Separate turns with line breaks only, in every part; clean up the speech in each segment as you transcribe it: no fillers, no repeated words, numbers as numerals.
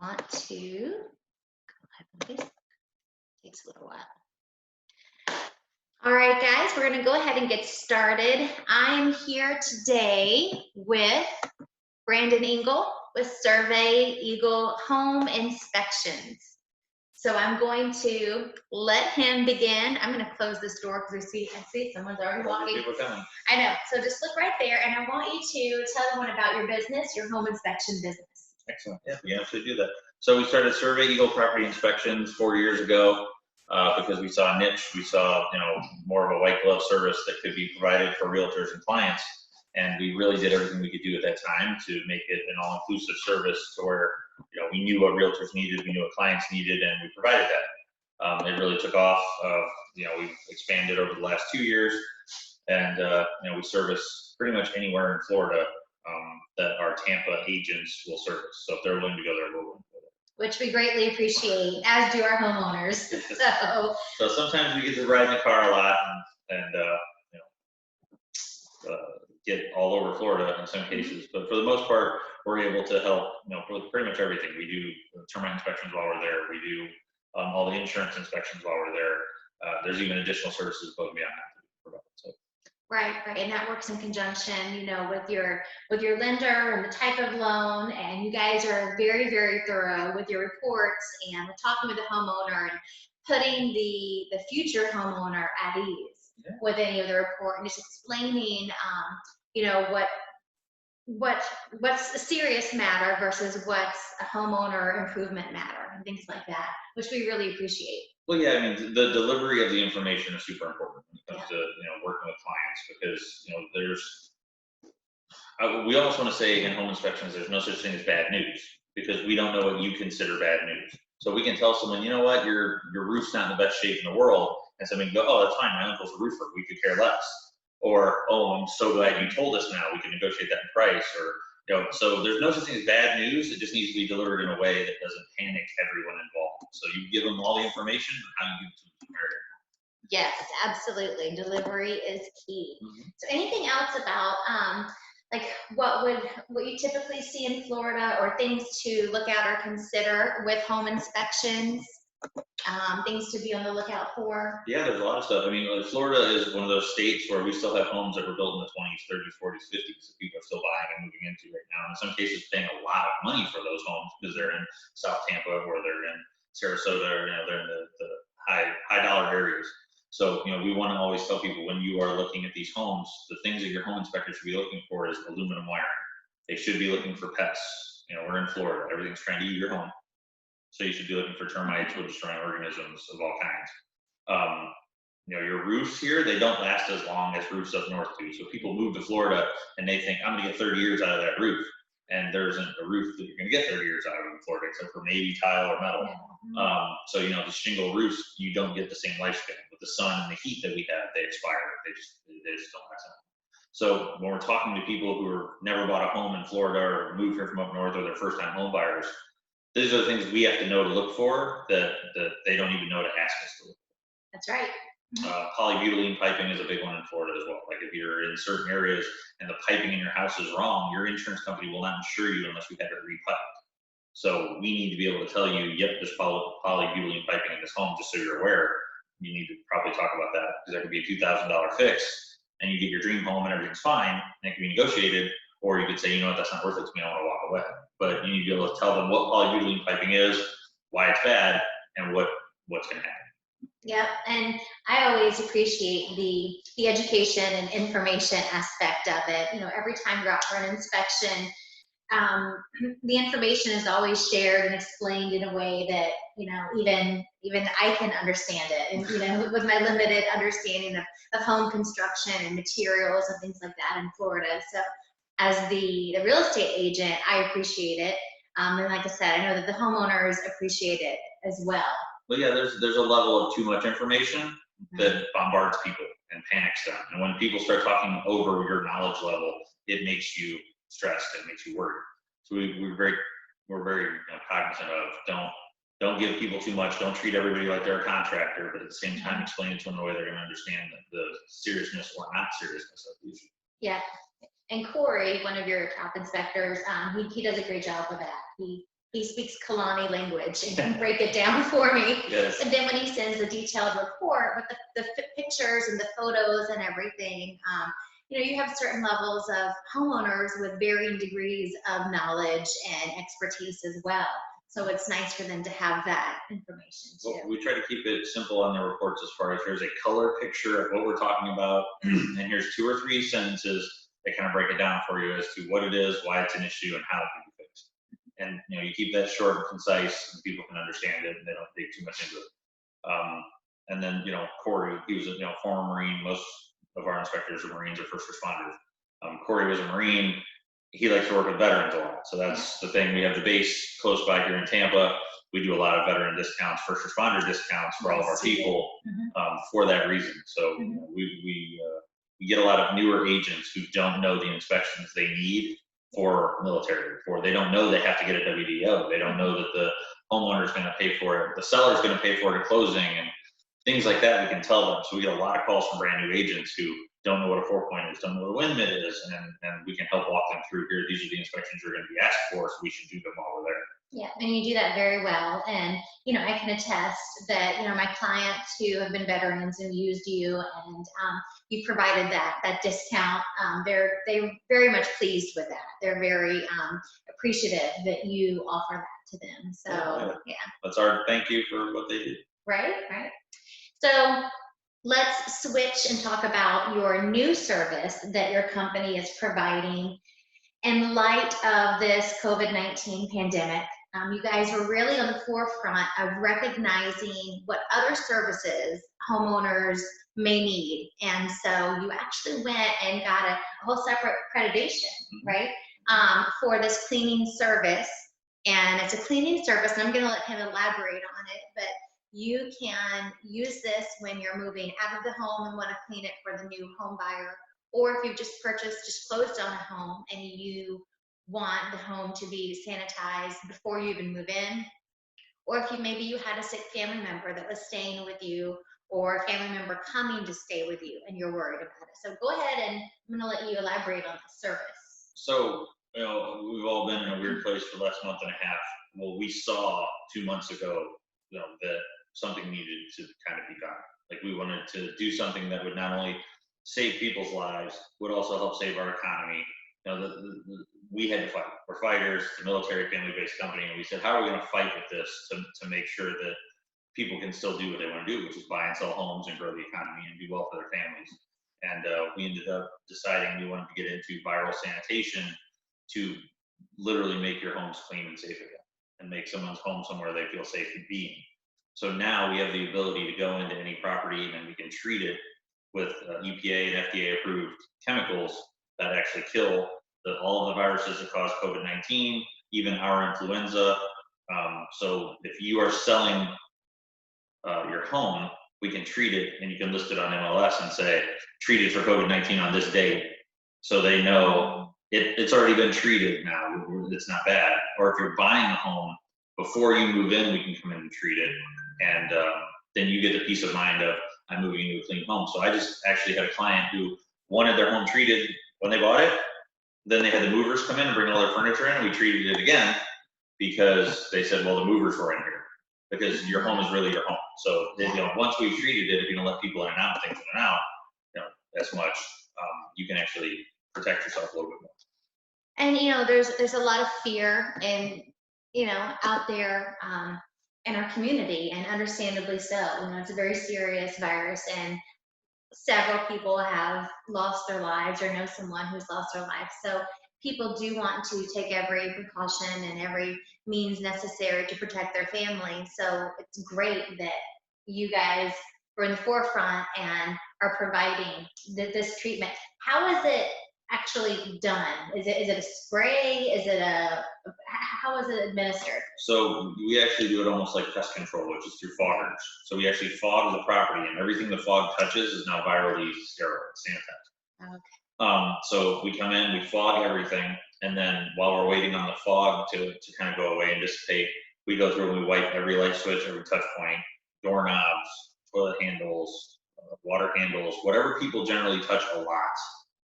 Want to go ahead and paste. Takes a little while. All right, guys, we're going to go ahead and get started. I'm here today with Brandon Engle with Survey Eagle Home Inspections. So I'm going to let him begin. I'm going to close this door because I see someone's already walking.
People coming.
I know. So just look right there, and I want you to tell everyone about your business, your home inspection business.
Excellent. Yeah, we absolutely do that. So we started Survey Eagle Property Inspections 4 years ago because we saw a niche. We saw, more of a white glove service that could be provided for realtors and clients. And we really did everything we could do at that time to make it an all-inclusive service to where, we knew what realtors needed, we knew what clients needed, and we provided that. It really took off. We've expanded over the last 2 years, and we service pretty much anywhere in Florida that our Tampa agents will service. So if they're willing to go there, we're willing to go there.
Which we greatly appreciate, as do our homeowners.
So sometimes we get to ride in the car a lot and get all over Florida in some cases, but for the most part, we're able to help, with pretty much everything. We do termite inspections while we're there. We do all the insurance inspections while we're there. There's even additional services above and beyond that to provide. So.
Right, and that works in conjunction, with your lender and the type of loan, and you guys are very, very thorough with your reports and talking with the homeowner and putting the future homeowner at ease with any of the report and just explaining, what's a serious matter versus what's a homeowner improvement matter and things like that, which we really appreciate.
Well, yeah, I mean, the delivery of the information is super important when it comes to, working with clients because, we almost want to say in home inspections, there's no such thing as bad news because we don't know what you consider bad news. So we can tell someone, you know what, your roof's not in the best shape in the world. And somebody can go, oh, that's fine, my uncle's a roofer, we could care less. Or, oh, I'm so glad you told us now, we can negotiate that in price. Or, so there's no such thing as bad news. It just needs to be delivered in a way that doesn't panic everyone involved. So you give them all the information and how you give it to them.
Yes, absolutely. Delivery is key. So anything else about what you typically see in Florida or things to look at or consider with home inspections? Things to be on the lookout for?
Yeah, there's a lot of stuff. I mean, Florida is one of those states where we still have homes that were built in the 20s, 30s, 40s, 50s that people are still buying and moving into right now. In some cases, paying a lot of money for those homes because they're in South Tampa or they're in Sarasota, or they're in the high dollar areas. So, we want to always tell people when you are looking at these homes, the things that your home inspector should be looking for is aluminum wiring. They should be looking for pests. We're in Florida. Everything's trying to eat your home. So you should be looking for termites or destroying organisms of all kinds. Your roofs here, they don't last as long as roofs up north do. So people move to Florida and they think, I'm going to get 30 years out of that roof. And there isn't a roof that you're going to get 30 years out of in Florida, except for maybe tile or metal. So, the shingle roofs, you don't get the same lifespan. With the sun and the heat that we have, they expire. They just don't last long. So when we're talking to people who have never bought a home in Florida or moved here from up north or they're first-time home buyers, these are the things we have to know to look for that they don't even know to ask us to look for.
That's right.
Polybutylene piping is a big one in Florida as well. Like if you're in certain areas and the piping in your house is wrong, your insurance company will not insure you unless we have it repiped. So we need to be able to tell you, yep, there's polybutylene piping in this home, just so you're aware. You need to probably talk about that because there could be a $2,000 fix and you get your dream home and everything's fine and it can be negotiated. Or you could say, you know what, that's not worth it to me, I want to walk away. But you need to be able to tell them what polybutylene piping is, why it's bad, and what's going to happen.
Yep, and I always appreciate the education and information aspect of it. Every time you're out for an inspection, the information is always shared and explained in a way that even I can understand it. And with my limited understanding of home construction and materials and things like that in Florida, so. As the real estate agent, I appreciate it. And like I said, I know that the homeowners appreciate it as well.
Well, yeah, there's a level of too much information that bombards people and panics them. And when people start talking over your knowledge level, it makes you stressed and makes you worried. So we're very cognizant of don't give people too much. Don't treat everybody like they're a contractor, but at the same time, explain it to them in a way they're going to understand the seriousness or not seriousness of the issue.
Yeah. And Corey, one of your top inspectors, he does a great job with that. He he speaks Kalani language and can break it down for me.
Yes.
And then when he sends the detailed report with the pictures and the photos and everything, you have certain levels of homeowners with varying degrees of knowledge and expertise as well. So it's nice for them to have that information too.
Well, we try to keep it simple on the reports as far as here's a color picture of what we're talking about, and here's 2 or 3 sentences that kind of break it down for you as to what it is, why it's an issue, and how it can be fixed. And you keep that short and concise, and people can understand it, and they don't dig too much into it. And then Corey, he was a former Marine. Most of our inspectors are Marines or first responders. Corey was a Marine. He likes to work with veterans a lot. So that's the thing. We have the base close by here in Tampa. We do a lot of veteran discounts, first responder discounts for all of our people for that reason. So we get a lot of newer agents who don't know the inspections they need for military. They don't know they have to get a WDO. They don't know that the homeowner is going to pay for it. The seller is going to pay for it at closing, and things like that we can tell them. So we get a lot of calls from brand new agents who don't know what a 4-point is, don't know what a wind mid is, and we can help walk them through here. These are the inspections you're going to be asked for, so we should do them while we're there.
Yeah, and you do that very well. And, I can attest that, my clients who have been veterans and used you, and you provided that discount. They're very much pleased with that. They're very appreciative that you offer that to them. So, yeah.
That's our thank you for what they did.
Right. So let's switch and talk about your new service that your company is providing in light of this COVID-19 pandemic. You guys were really on the forefront of recognizing what other services homeowners may need. And so you actually went and got a whole separate accreditation, right, for this cleaning service. And it's a cleaning service, and I'm going to let him elaborate on it, but you can use this when you're moving out of the home and want to clean it for the new home buyer, or if you've just closed on a home and you want the home to be sanitized before you even move in, or if maybe you had a sick family member that was staying with you, or a family member coming to stay with you and you're worried about it. So go ahead, and I'm going to let you elaborate on the service.
So, we've all been in a weird place for the last month and a half. Well, we saw 2 months ago, that something needed to kind of be done. Like, we wanted to do something that would not only save people's lives, would also help save our economy. We had to fight. We're fighters. It's a military family-based company, and we said, how are we going to fight with this to make sure that people can still do what they want to do, which is buy and sell homes and grow the economy and do well for their families. And we ended up deciding we wanted to get into viral sanitation to literally make your homes clean and safe again, and make someone's home somewhere they feel safe in being. So now we have the ability to go into any property and we can treat it with EPA and FDA approved chemicals that actually kill all of the viruses that cause COVID-19, even our influenza. So if you are selling your home, we can treat it, and you can list it on MLS and say, treated for COVID-19 on this date. So they know it's already been treated now, it's not bad. Or if you're buying a home, before you move in, we can come in and treat it. And then you get the peace of mind of, I'm moving into a clean home. So I just actually had a client who wanted their home treated when they bought it. Then they had the movers come in and bring all their furniture in, and we treated it again because they said, well, the movers were in here, because your home is really your home. So once we've treated it, if you don't let people in and out, things in and out, as much, you can actually protect yourself a little bit more.
And there's a lot of fear and out there in our community, and understandably so. It's a very serious virus, and several people have lost their lives or know someone who's lost their life. So people do want to take every precaution and every means necessary to protect their family. So it's great that you guys were in the forefront and are providing this treatment. How is it actually done? Is it a spray? How is it administered?
So we actually do it almost like pest control, which is through foggers. So we actually fog the property, and everything the fog touches is now virally sterile, sanitized.
Okay.
So we come in, we fog everything, and then while we're waiting on the fog to kind of go away and dissipate, we go through and we wipe every light switch, every touch point, doorknobs, toilet handles, water handles, whatever people generally touch a lot.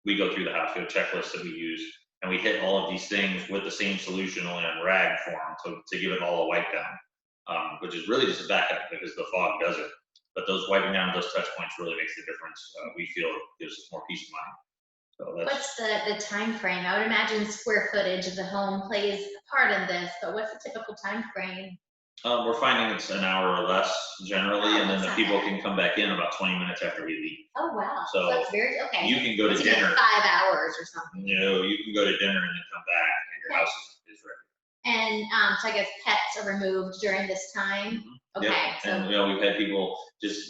We go through the house. We have checklists that we use And we hit all of these things with the same solution, only on rag form, to give it all a wipe down, which is really just a backup because the fog does it. But those wiping down those touch points really makes the difference. We feel it gives us more peace of mind. So
What's the time frame? I would imagine square footage of the home plays a part in this, but what's the typical time frame?
we're finding it's an hour or less generally,
Oh,
and then
that's
the
not
people
bad.
can come back in about 20 minutes after we leave.
Oh, wow. So
So
that's very, okay.
you can go to
So you get
dinner.
5 hours or something.
You can go to dinner and then come back, and your
Okay.
house is ready.
And so I guess pets are removed during this time.
Yep.
Okay, so
And we've had people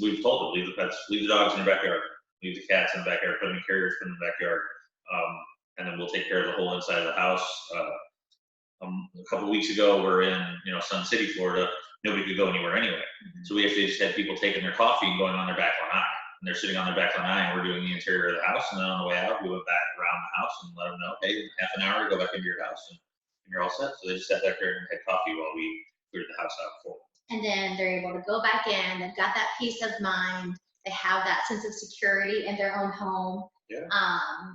we've told them, leave the pets, leave the dogs in the backyard, leave the cats in the backyard, put them in carriers, put them in the backyard, and then we'll take care of the whole inside of the house. A couple weeks ago, we're in Sun City, Florida. Nobody could go anywhere anyway, so we actually just had people taking their coffee and going on their back lanai, and they're sitting on their back lanai, and we're doing the interior of the house. And then on the way out, we went back around the house and let them know, hey, in half an hour, go back into your house, and you're all set. So they just sat back there and had coffee while we cleared the house out for them.
and then they're able to go back in. They've got that peace of mind. They have that sense of security in their own home.
Yeah.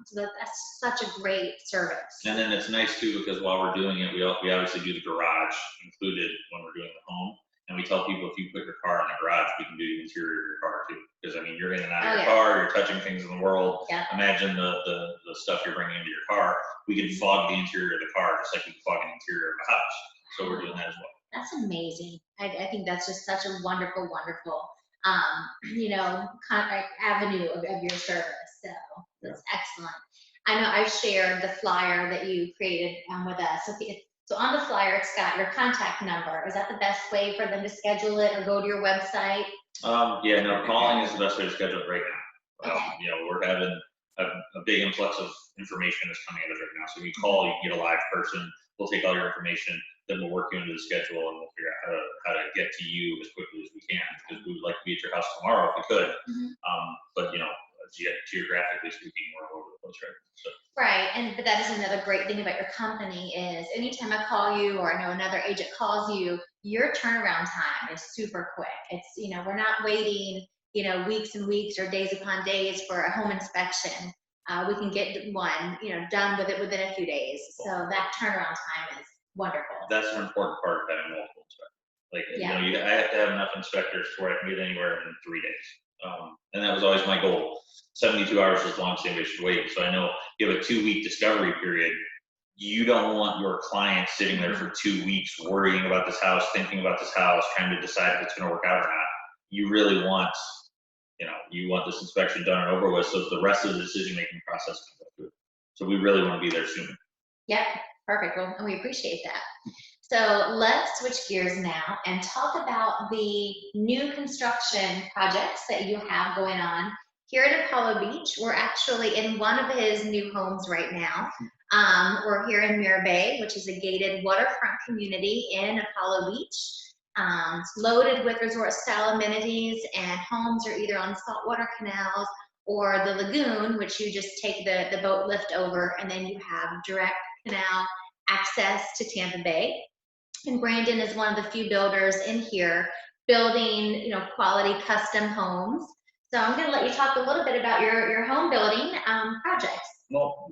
So that's such a great service.
And then it's nice too, because while we're doing it, we obviously do the garage included when we're doing the home. And we tell people, if you put your car in the garage, we can do the interior of your car too. Because I mean, you're in and out of your car, you're touching things in the world.
Yeah.
Imagine the stuff you're bringing into your car. We can fog the interior of the car just like we can fog an interior of a house. So we're doing that as well.
That's amazing. I think that's just such a wonderful, wonderful, avenue of your service. So that's excellent. I know I've shared the flyer that you created with us. So on the flyer, it's got your contact number. Is that the best way for them to schedule it, or go to your website?
Yeah, no, calling is the best way to schedule it right now.
Okay.
We're having a big influx of information that's coming at us right now. So we call, you can get a live person. We'll take all your information, then we'll work you into the schedule, and we'll figure out how to get to you as quickly as we can, because we would like to be at your house tomorrow if we could. But geographically speaking, we're all over the place, right? So.
Right, but that is another great thing about your company is anytime I call you, or I know another agent calls you, your turnaround time is super quick. It's, we're not waiting, weeks and weeks or days upon days for a home inspection. We can get one, done with it within a few days. So that turnaround time is wonderful.
That's an important part of having multiple inspectors. I have to have enough inspectors to where I can get anywhere in 3 days. And that was always my goal. 72 hours is as long as anybody should wait. So I know you have a 2-week discovery period. You don't want your client sitting there for 2 weeks worrying about this house, thinking about this house, trying to decide if it's going to work out or not. You really want, you want this inspection done and over with, so the rest of the decision-making process can go through. So we really want to be there soon.
Yep, perfect. Well, and we appreciate that. So let's switch gears now and talk about the new construction projects that you have going on here at Apollo Beach. We're actually in one of his new homes right now. We're here in Mirabay, which is a gated waterfront community in Apollo Beach. It's loaded with resort-style amenities, and homes are either on saltwater canals or the lagoon, which you just take the boat lift over, and then you have direct canal access to Tampa Bay. And Brandon is one of the few builders in here building, quality custom homes. So I'm going to let you talk a little bit about your home building projects.
Well,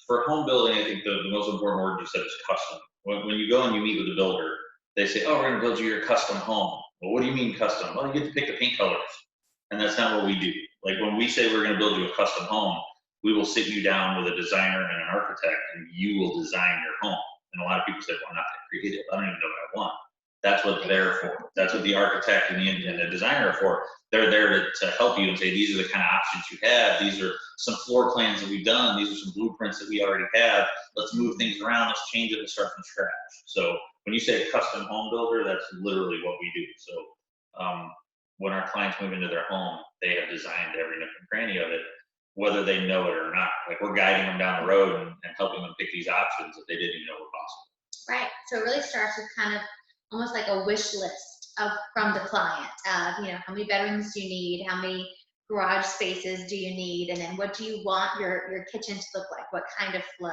for home building, I think the most important word you said is custom. When you go and you meet with a builder, they say, oh, we're going to build you your custom home. Well, what do you mean custom? Well, you get to pick the paint colors. And that's not what we do. Like when we say we're going to build you a custom home, we will sit you down with a designer and an architect, and you will design your home. And a lot of people say, well, I'm not that creative. I don't even know what I want. That's what they're for. That's what the architect and the designer are for. They're there to help you and say, these are the kind of options you have. These are some floor plans that we've done. These are some blueprints that we already have. Let's move things around. Let's change it and start from scratch. So when you say a custom home builder, that's literally what we do. So when our clients move into their home, they have designed every nook and cranny of it, whether they know it or not. Like we're guiding them down the road and helping them pick these options that they didn't even know were possible.
Right. So it really starts with kind of almost like a wish list from the client. How many bedrooms do you need? How many garage spaces do you need? And then what do you want your kitchen to look like? What kind of flow?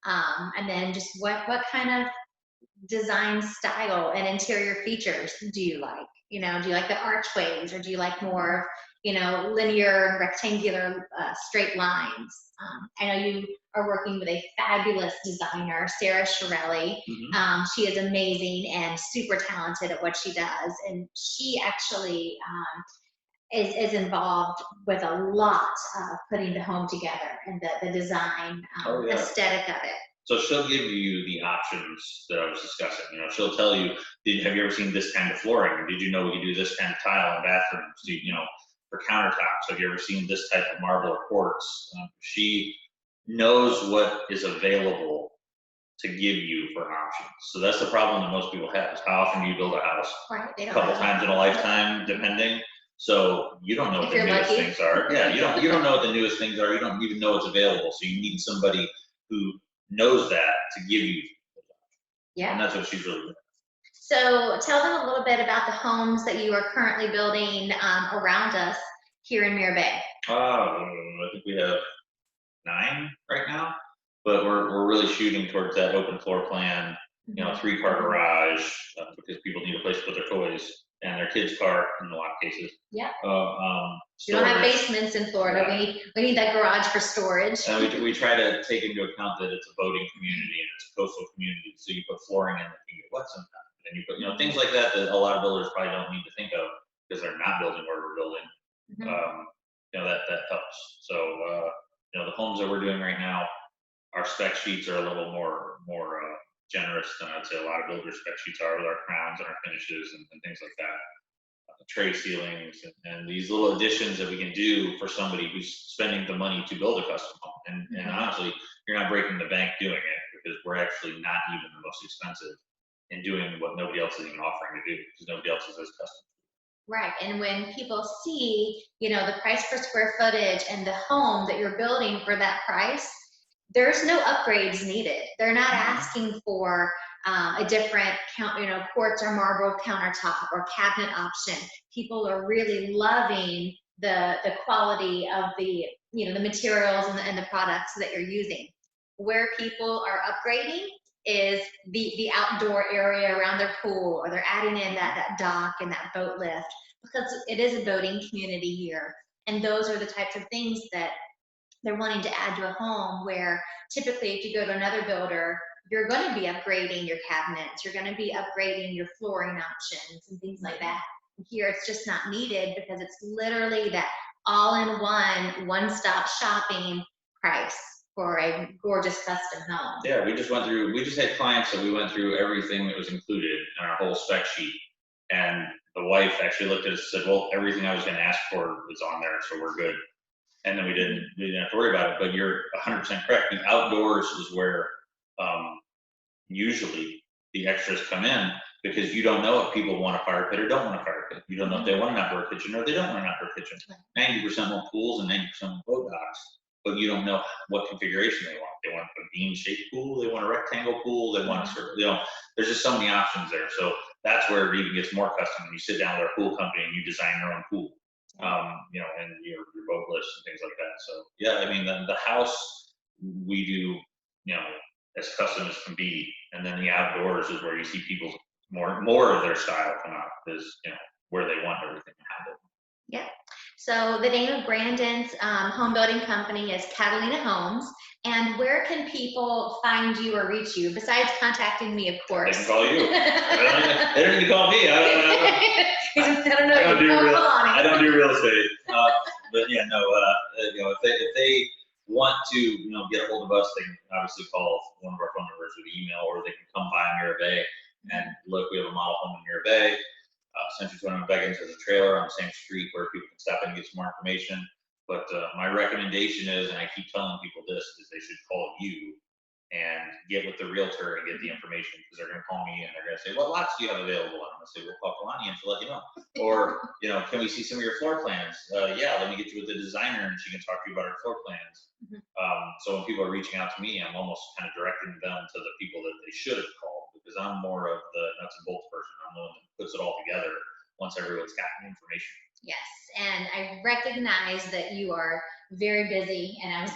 And then just what kind of design style and interior features do you like? Do you like the archways, or do you like more linear, rectangular, straight lines. I know you are working with a fabulous designer, Sarah Shirelli. She is amazing and super talented at what she does. And she actually is involved with a lot of putting the home together and the design aesthetic of it.
So she'll give you the options that I was discussing. She'll tell you, have you ever seen this kind of flooring? Did you know we could do this kind of tile in bathrooms? For countertops, have you ever seen this type of marble or quartz? She knows what is available to give you for options. So that's the problem that most people have. Is how often do you build a house?
Right.
A couple times in a lifetime, depending. So you don't know what the newest things are. Yeah, you don't know what the newest things are. You don't even know what's available. So you need somebody who knows that to give you.
Yeah.
And that's what she's really doing.
So tell them a little bit about the homes that you are currently building around us here in Mirabay.
I think we have 9 right now, but we're really shooting towards that open floor plan, 3-car garage, because people need a place to put their toys and their kids' car in a lot of cases.
Yeah.
We
don't have basements in Florida. Yeah. We need that garage for storage.
And we try to take into account that it's a boating community and it's a coastal community, so you put flooring in that can get wet sometimes. And you put, things like that a lot of builders probably don't need to think of because they're not building where we're building. That helps. So, the homes that we're doing right now, our spec sheets are a little more generous than I'd say a lot of builders' spec sheets are, with our crowns and our finishes and things like that. Tray ceilings and these little additions that we can do for somebody who's spending the money to build a custom home. And honestly, you're not breaking the bank doing it, because we're actually not even the most expensive in doing what nobody else is even offering to do, because nobody else is as custom.
Right. And when people see, the price per square footage and the home that you're building for that price, there's no upgrades needed. They're not asking for a different quartz or marble countertop or cabinet option. People are really loving the quality of the the materials and the products that you're using. Where people are upgrading is the outdoor area around their pool, or they're adding in that dock and that boat lift, because it is a boating community here. And those are the types of things that they're wanting to add to a home, where typically if you go to another builder, you're going to be upgrading your cabinets, you're going to be upgrading your flooring options and things like that. Here it's just not needed, because it's literally that all-in-one, one-stop shopping price for a gorgeous custom home.
Yeah, we just had clients that we went through everything that was included in our whole spec sheet. And the wife actually looked at us and said, well, everything I was going to ask for is on there, so we're good. And then we didn't have to worry about it. But you're 100% correct. The outdoors is where usually the extras come in, because you don't know if people want a fire pit or don't want a fire pit. You don't know if they want an outdoor kitchen or they don't want an outdoor kitchen. 90% want pools and 90% want boat docks, but you don't know what configuration they want. They want a bean-shaped pool, they want a rectangle pool, they want a circle. There's just so many options there. So that's where it even gets more custom when you sit down with our pool company and you design your own pool. And your boat list and things like that. So yeah, I mean, the house we do, as custom as can be, and then the outdoors is where you see people's more of their style come out, is where they want everything to happen.
Yeah. So the name of Brandon's home building company is Catalina Homes. And where can people find you or reach you, besides contacting me, of course?
They can call you. They don't need to call me. I don't do real estate. But yeah, no. If they want to, get a hold of us, they can obviously call one of our phone numbers or email, or they can come by Mirabay and look. We have a model home in Mirabay. Century 21 Beggins has a trailer on the same street where people can stop in and get some more information. But my recommendation is, and I keep telling people this, is they should call you and get with the realtor and get the information, because they're going to call me and they're going to say, what lots do you have available? And I'm going to say, we'll call Kalani and she'll let you know. Or, can we see some of your floor plans? Yeah, let me get you with the designer and she can talk to you about her floor plans. So when people are reaching out to me, I'm almost kind of directing them to the people that they should have called, because I'm more of the nuts and bolts person. I'm the one that puts it all together once everyone's gotten information.
Yes, and I recognize that you are very busy, and I was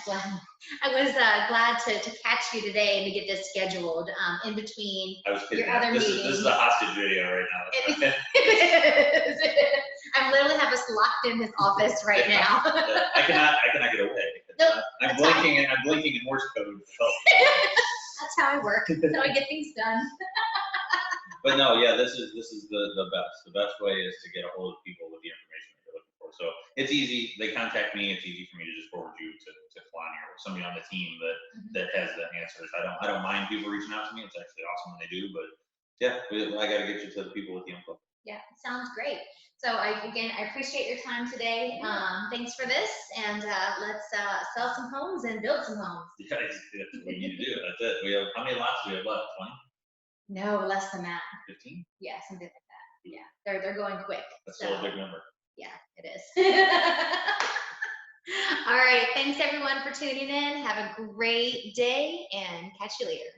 glad to catch you today and to get this scheduled in between your other meetings.
This is a hostage video right now.
It is. I'm I literally have us locked in this office right now.
I cannot get away.
Nope,
I'm blinking in Morse code. So.
That's how I work. That's how I get things done.
But no, yeah, this is the best. The best way is to get a hold of people with the information that you're looking for. So it's easy. They contact me. It's easy for me to just forward you to Kalani or somebody on the team that has the answers. I don't mind people reaching out to me. It's actually awesome when they do. But yeah, I got to get you to the people with the info.
Yeah, sounds great. So I appreciate your time today. Thanks for this, and let's sell some homes and build some homes.
Yeah, that's what we need to do. That's it. We have, how many lots do we have left? 20?
No, less than that.
15?
Yeah, something like that. Yeah, they're going quick.
That's still a big number.
Yeah, it is. All right, thanks everyone for tuning in. Have a great day and catch you later.